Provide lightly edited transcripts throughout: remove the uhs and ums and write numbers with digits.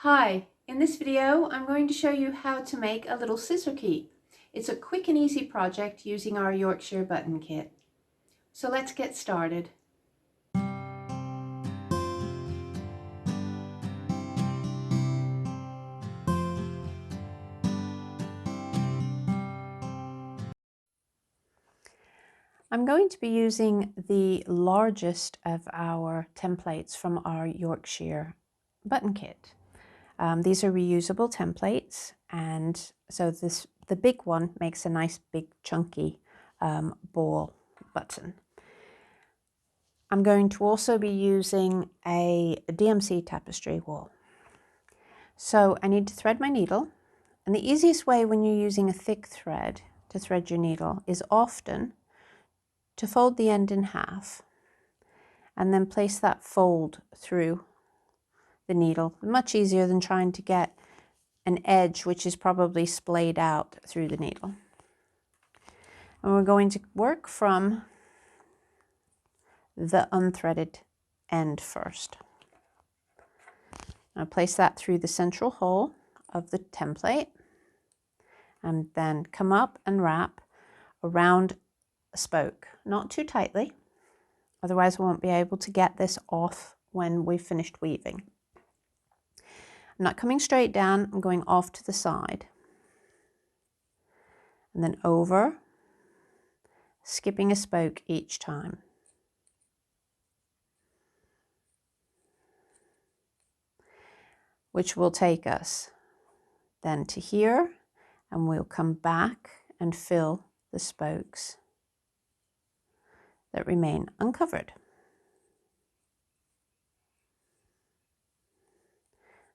Hi, in this video I'm going to show you how to make a little scissor key. It's a quick and easy project using our Yorkshire button kit. So let's get started. I'm going to be using the largest of our templates from our Yorkshire button kit. These are reusable templates, and so the big one makes a nice big chunky ball button. I'm going to also be using a DMC tapestry wall. So I need to thread my needle, and the easiest way when you're using a thick thread to thread your needle is often to fold the end in half and then place that fold through the needle. Much easier than trying to get an edge which is probably splayed out through the needle. And we're going to work from the unthreaded end first. I'll place that through the central hole of the template and then come up and wrap around a spoke, not too tightly, otherwise I won't be able to get this off when we've finished weaving. I'm not coming straight down, I'm going off to the side and then over, skipping a spoke each time. Which will take us then to here, and we'll come back and fill the spokes that remain uncovered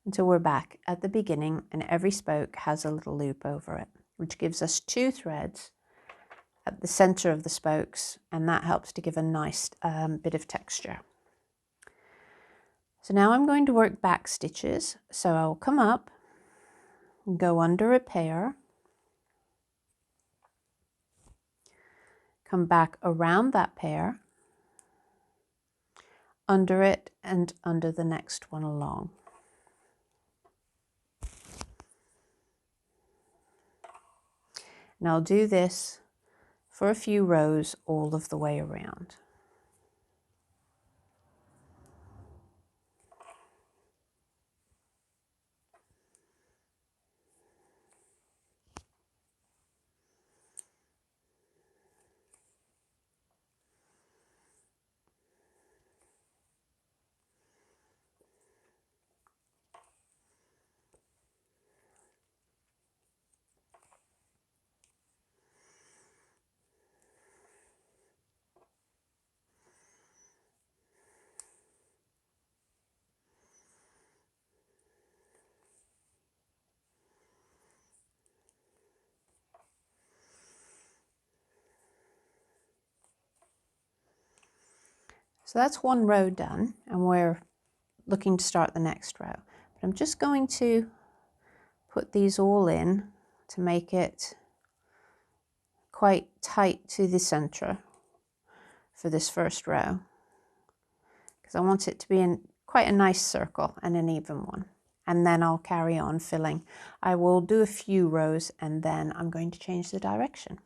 until we're back at the beginning and every spoke has a little loop over it, which gives us 2 threads at the center of the spokes, and that helps to give a nice bit of texture. So now I'm going to work back stitches. So I'll come up, go under a pair, come back around that pair, under it and under the next one along. And I'll do this for a few rows all of the way around. So that's one row done, and we're looking to start the next row. But I'm just going to put these all in to make it quite tight to the center for this first row, because I want it to be in quite a nice circle and an even one. And then I'll carry on filling. I will do a few rows and then I'm going to change the direction.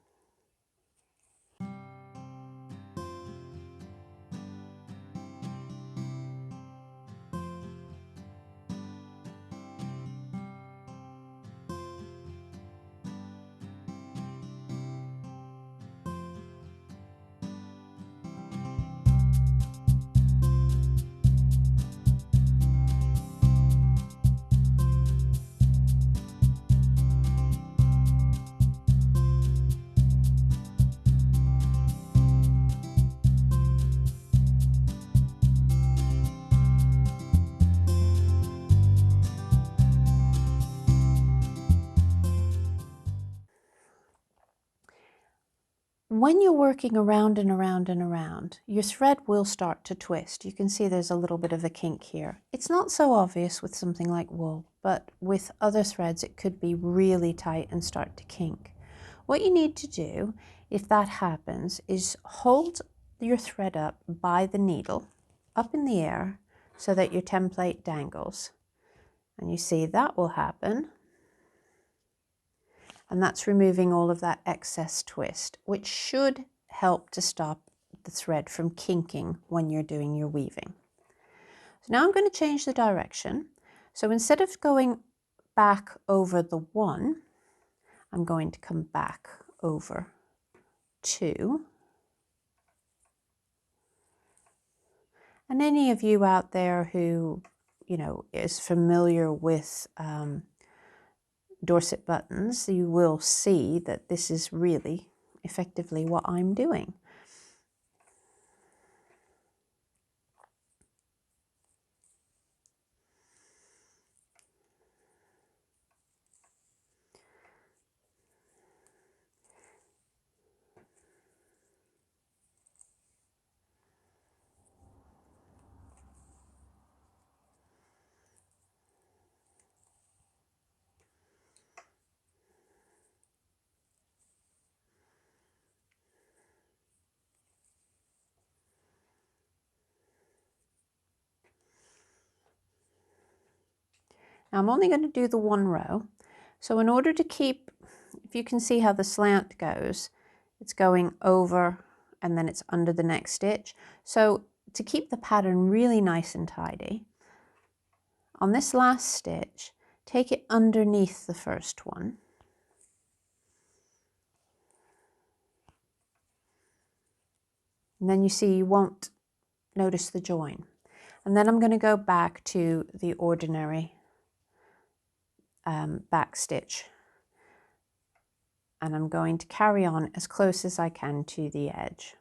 When you're working around and around and around, your thread will start to twist. You can see there's a little bit of a kink here. It's not so obvious with something like wool, but with other threads it could be really tight and start to kink. What you need to do, if that happens, is hold your thread up by the needle, up in the air, so that your template dangles. And you see that will happen. And that's removing all of that excess twist, which should help to stop the thread from kinking when you're doing your weaving. So now I'm going to change the direction. So instead of going back over the 1, I'm going to come back over 2. And any of you out there who, you know, is familiar with Dorset buttons, you will see that this is really effectively what I'm doing. Now I'm only going to do the 1 row. So in order to keep, if you can see how the slant goes, it's going over and then it's under the next stitch. So to keep the pattern really nice and tidy, on this last stitch, take it underneath the first one. And then you see you won't notice the join. And then I'm going to go back to the ordinary back stitch, and I'm going to carry on as close as I can to the edge.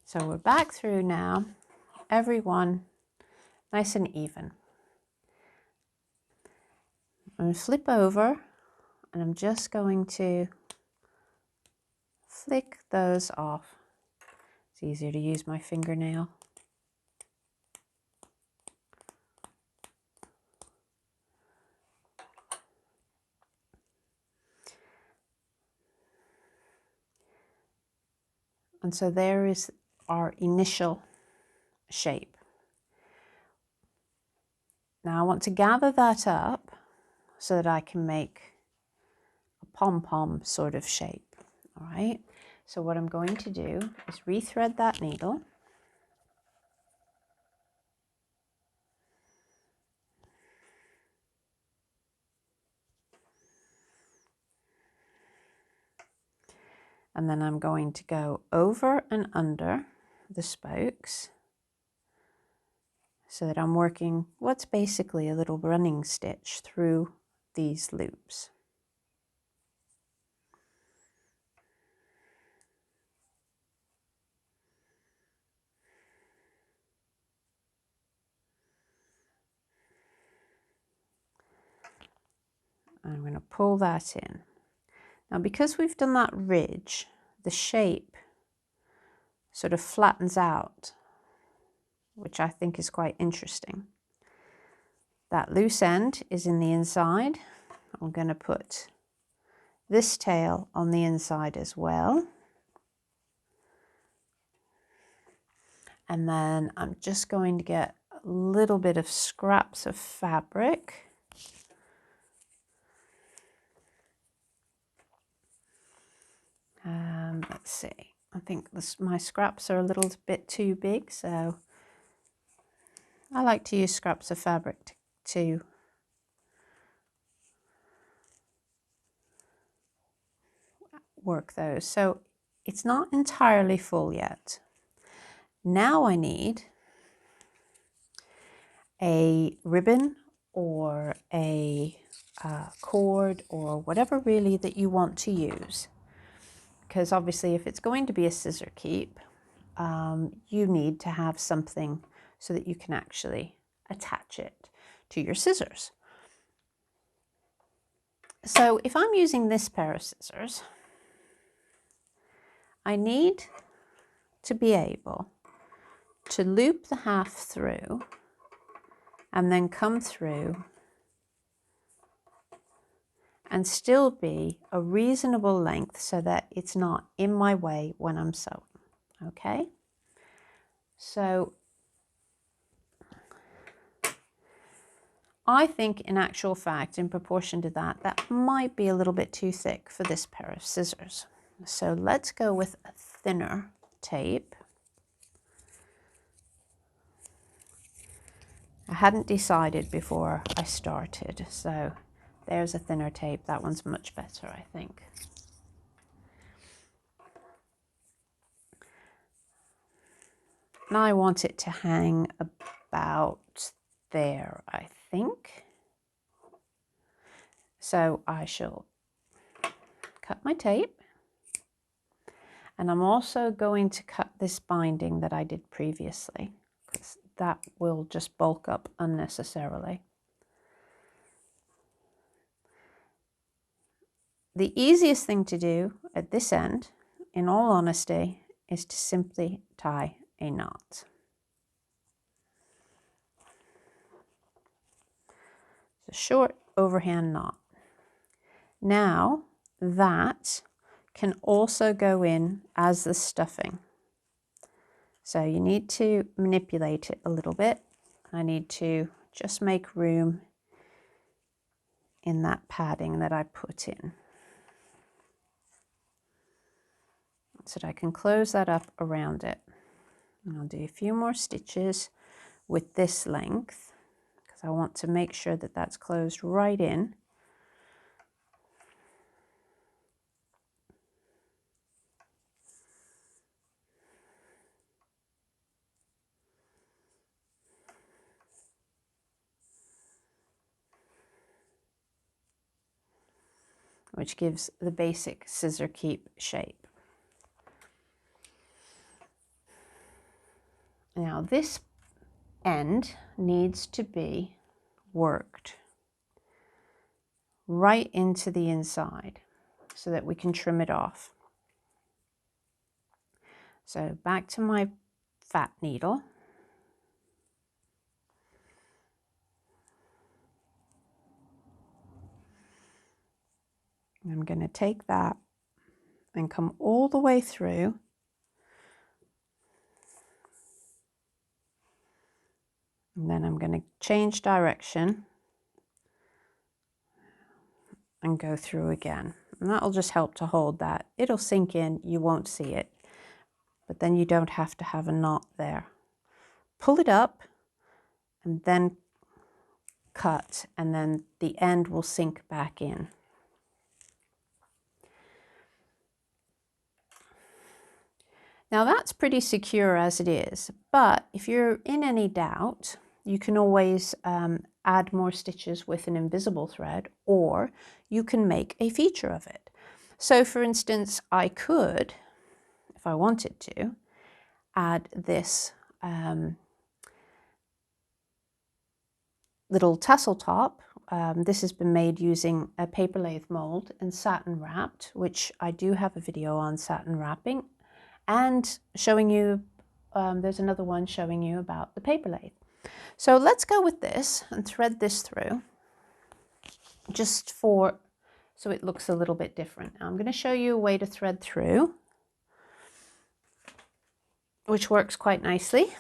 So we're back through now, every one nice and even. I'm going to flip over and I'm just going to flick those off. It's easier to use my fingernail. And so there is our initial shape. Now I want to gather that up so that I can make a pom-pom sort of shape. All right, So what I'm going to do is rethread that needle. And then I'm going to go over and under the spokes so that I'm working what's basically a little running stitch through these loops. I'm going to pull that in. Now, because we've done that ridge, the shape sort of flattens out, which I think is quite interesting. That loose end is in the inside. I'm going to put this tail on the inside as well. And then I'm just going to get a little bit of scraps of fabric. Let's see, I think my scraps are a little bit too big, so I like to use scraps of fabric to work those. So it's not entirely full yet. Now I need a ribbon or a cord or whatever really that you want to use. Because obviously if it's going to be a scissor keep, you need to have something so that you can actually attach it to your scissors. So if I'm using this pair of scissors, I need to be able to loop the half through and then come through and still be a reasonable length so that it's not in my way when I'm sewing. Okay, so I think in actual fact, in proportion to that, that might be a little bit too thick for this pair of scissors. So let's go with a thinner tape. I hadn't decided before I started, so there's a thinner tape. That one's much better, I think. Now I want it to hang about there, I think. So I shall cut my tape. And I'm also going to cut this binding that I did previously, because that will just bulk up unnecessarily. The easiest thing to do at this end, in all honesty, is to simply tie a knot. It's a short overhand knot. Now that can also go in as the stuffing. So you need to manipulate it a little bit. I need to just make room in that padding that I put in, so that I can close that up around it. And I'll do a few more stitches with this length because I want to make sure that that's closed right in. Which gives the basic scissor keep shape. Now this end needs to be worked right into the inside so that we can trim it off. So back to my fat needle. I'm going to take that and come all the way through and then I'm going to change direction and go through again. And that'll just help to hold that. It'll sink in, you won't see it, but then you don't have to have a knot there. Pull it up and then cut, and then the end will sink back in. Now that's pretty secure as it is, but if you're in any doubt, you can always add more stitches with an invisible thread, or you can make a feature of it. So for instance, I could, if I wanted to, add this little tassel top. This has been made using a paper lathe mold and satin wrapped, which I do have a video on satin wrapping, and showing you, there's another one showing you about the paper lathe. So let's go with this and thread this through, just so it looks a little bit different. Now I'm going to show you a way to thread through, which works quite nicely.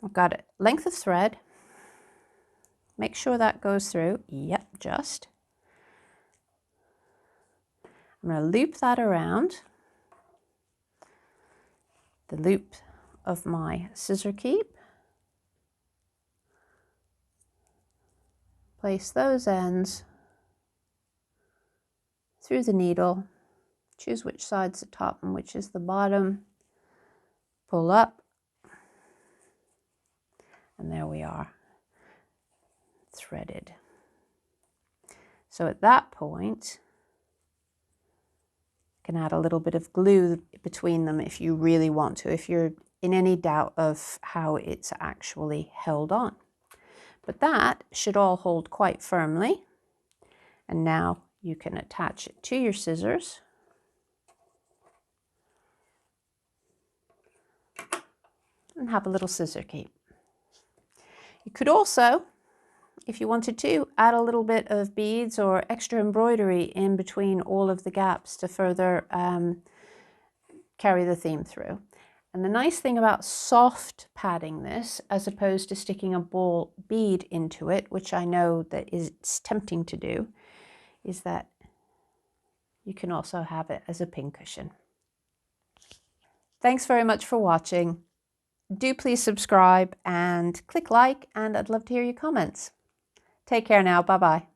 I've got a length of thread. Make sure that goes through. Yep, just. I'm going to loop that around the loop of my scissor keep. Place those ends through the needle. Choose which side's the top and which is the bottom. Pull up. And there we are, threaded. So at that point, you can add a little bit of glue between them if you really want to, if you're in any doubt of how it's actually held on. But that should all hold quite firmly. And now you can attach it to your scissors. And have a little scissor keep. You could also, if you wanted to, add a little bit of beads or extra embroidery in between all of the gaps to further carry the theme through. And the nice thing about soft padding this, as opposed to sticking a ball bead into it, which I know that it's tempting to do, is that you can also have it as a pincushion. Thanks very much for watching. Do please subscribe and click like, and I'd love to hear your comments. Take care now. Bye-bye.